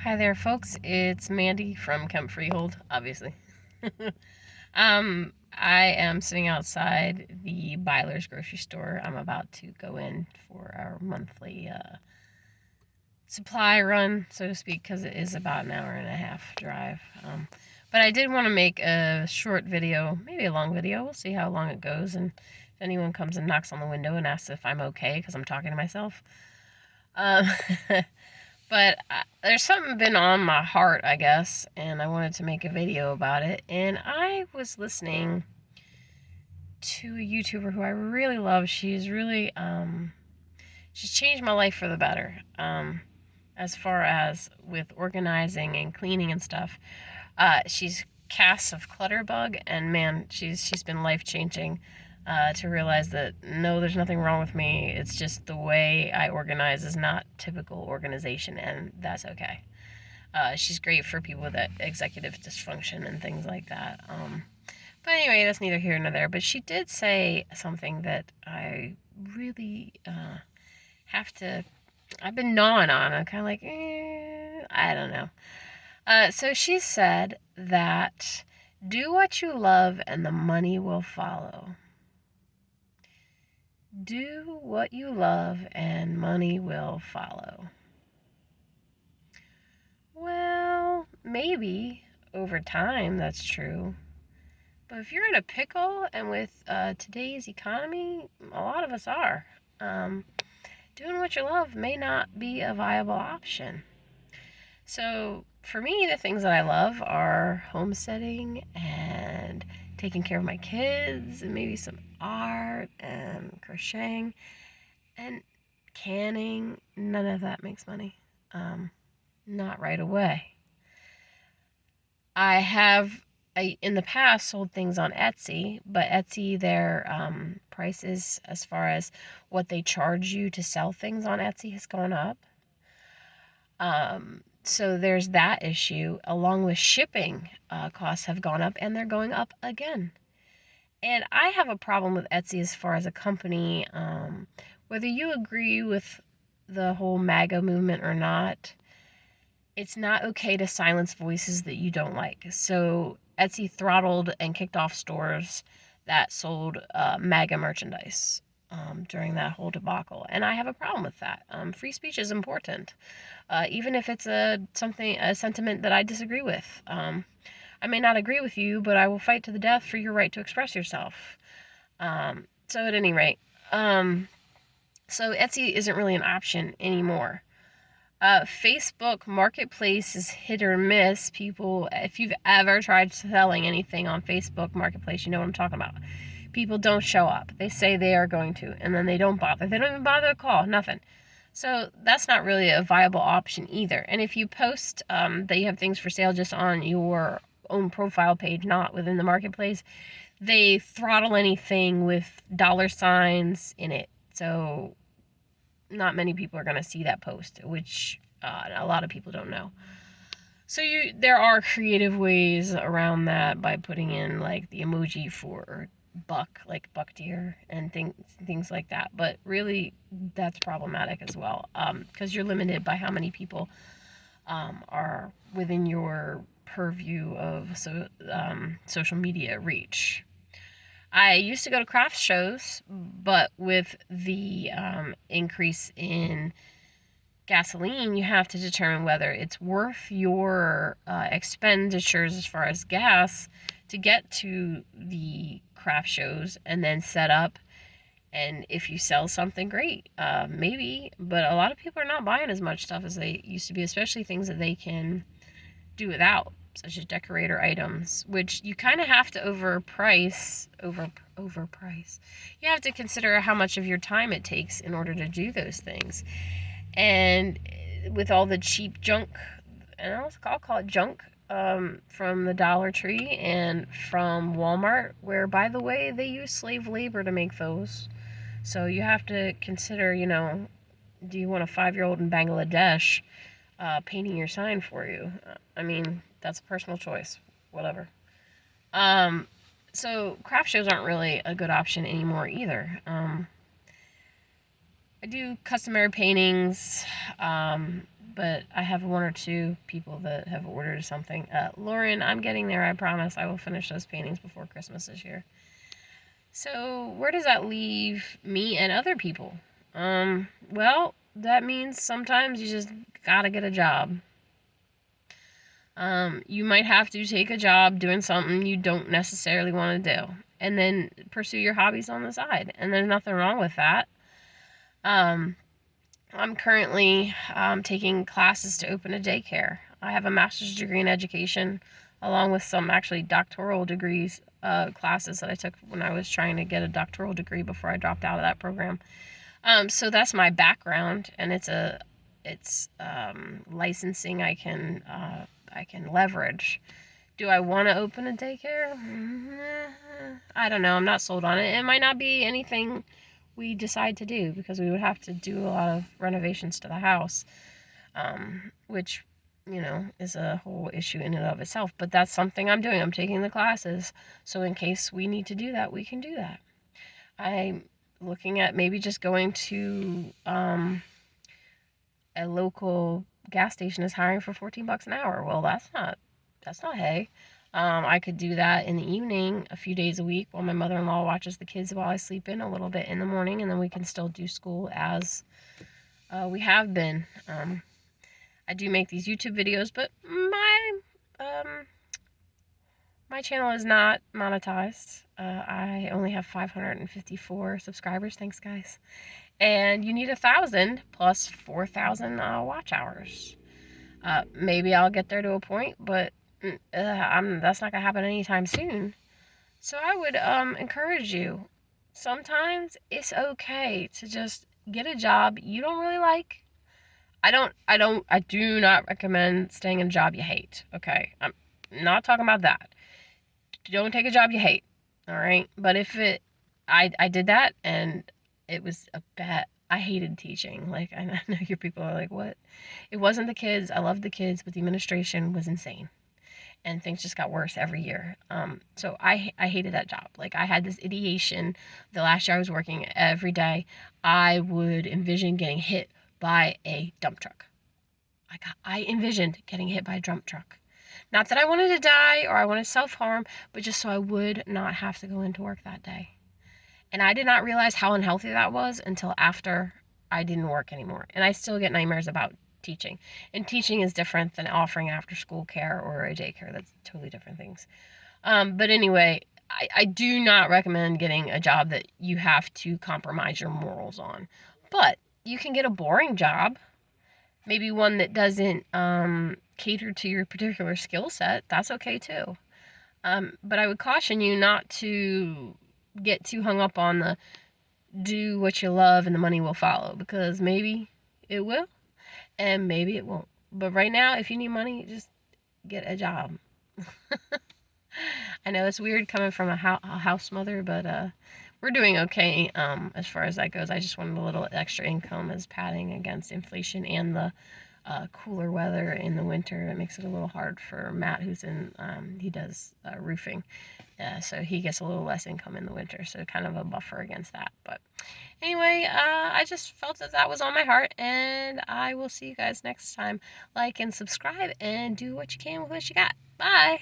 Hi there, folks. It's Mandy from Kemp Freehold, obviously. I am sitting outside the Byler's grocery store. I'm about to go in for our monthly supply run, so to speak, because it is about an hour and a half drive. But I did want to make a short video, maybe a long video. We'll see how long it goes, and if anyone comes and knocks on the window and asks if I'm okay because I'm talking to myself. Um, But there's something been on my heart, I guess, and I wanted to make a video about it. And I was listening to a YouTuber who I really love. She's really, she's changed my life for the better, as far as with organizing and cleaning and stuff. She's Cass of Clutterbug, and man, she's been life changing. To realize that no, there's nothing wrong with me. It's just the way I organize is not typical organization, and that's okay. She's great for people with executive dysfunction and things like that. But anyway, that's neither here nor there. But she did say something that I really have to. I've been gnawing on. I'm kind of like, I don't know. So she said that do what you love and the money will follow. Do what you love and money will follow. Well, maybe over time that's true. But if you're in a pickle, and with today's economy, a lot of us are, doing what you love may not be a viable option. So for me, the things that I love are homesteading and taking care of my kids and maybe some art and crocheting and canning. None of that makes money. Not right away. I have in the past sold things on Etsy, but Etsy, their prices as far as what they charge you to sell things on Etsy has gone up. So there's that issue, along with shipping costs have gone up, and they're going up again. And I have a problem with Etsy as far as a company, whether you agree with the whole MAGA movement or not, it's not okay to silence voices that you don't like. So Etsy throttled and kicked off stores that sold MAGA merchandise during that whole debacle, and I have a problem with that. Free speech is important, even if it's a sentiment that I disagree with. I may not agree with you, but I will fight to the death for your right to express yourself. So at any rate, so Etsy isn't really an option anymore. Facebook Marketplace is hit or miss. People, if you've ever tried selling anything on Facebook Marketplace, you know what I'm talking about. People don't show up. They say they are going to, and then they don't bother. They don't even bother to call, nothing. So that's not really a viable option either. And if you post that you have things for sale just on your own profile page, not within the marketplace, they throttle anything with dollar signs in it. So not many people are going to see that post, which a lot of people don't know. So there are creative ways around that by putting in like the emoji for buck, like buck deer and things like that. But really, that's problematic as well, because you're limited by how many people are within your purview of social media reach. I used to go to craft shows, but with the increase in gasoline, you have to determine whether it's worth your expenditures as far as gas to get to the craft shows and then set up. And if you sell something, great, maybe. But a lot of people are not buying as much stuff as they used to be, especially things that they can do without, such as decorator items, which you kind of have to overprice. You have to consider how much of your time it takes in order to do those things. And with all the cheap junk, and I'll call it junk, from the Dollar Tree and from Walmart, where, by the way, they use slave labor to make those. So you have to consider, do you want a 5-year-old in Bangladesh painting your sign for you? I mean, that's a personal choice, whatever. So craft shows aren't really a good option anymore either. I do customary paintings. but I have one or two people that have ordered something. Lauren, I'm getting there. I promise. I will finish those paintings before Christmas this year. So where does that leave me and other people? Well, that means sometimes you just gotta get a job. You might have to take a job doing something you don't necessarily want to do, and then pursue your hobbies on the side. And there's nothing wrong with that. I'm currently taking classes to open a daycare. I have a master's degree in education, along with some actually doctoral degrees, classes that I took when I was trying to get a doctoral degree before I dropped out of that program. So that's my background, and it's licensing I can leverage. Do I want to open a daycare? I don't know. I'm not sold on it. It might not be anything we decide to do, because we would have to do a lot of renovations to the house, which, is a whole issue in and of itself. But that's something I'm doing. I'm taking the classes, so in case we need to do that, we can do that. I'm looking at maybe just going to a local gas station is hiring for $14 an hour. Well, that's not hay. I could do that in the evening, a few days a week, while my mother-in-law watches the kids while I sleep in a little bit in the morning, and then we can still do school as we have been. I do make these YouTube videos, but my channel is not monetized. I only have 554 subscribers. Thanks, guys. And you need 1,000 plus 4,000 watch hours. Maybe I'll get there to a point, but that's not gonna happen anytime soon. So I would encourage you. Sometimes it's okay to just get a job you don't really like. I do not recommend staying in a job you hate. Okay, I'm not talking about that. Don't take a job you hate. All right, but I did that, and it was a bad. I hated teaching. Like, I know your people are like, what? It wasn't the kids. I loved the kids, but the administration was insane, and things just got worse every year. So I hated that job. Like, I had this ideation. The last year I was working, every day I would envision getting hit by a dump truck. I envisioned getting hit by a dump truck. Not that I wanted to die or I wanted to self-harm, but just so I would not have to go into work that day. And I did not realize how unhealthy that was until after I didn't work anymore. And I still get nightmares about teaching. And teaching is different than offering after-school care or a daycare. That's totally different things. But anyway, I do not recommend getting a job that you have to compromise your morals on. But you can get a boring job, maybe one that doesn't cater to your particular skill set. That's okay too. But I would caution you not to get too hung up on the do what you love and the money will follow, because maybe it will and maybe it won't. But right now, if you need money, just get a job. I know it's weird coming from a house mother, but we're doing okay as far as that goes. I just wanted a little extra income as padding against inflation and the cooler weather in the winter. It makes it a little hard for Matt, who's he does roofing. So he gets a little less income in the winter, so kind of a buffer against that. But anyway, I just felt that was on my heart, and I will see you guys next time. Like and subscribe, and do what you can with what you got. Bye!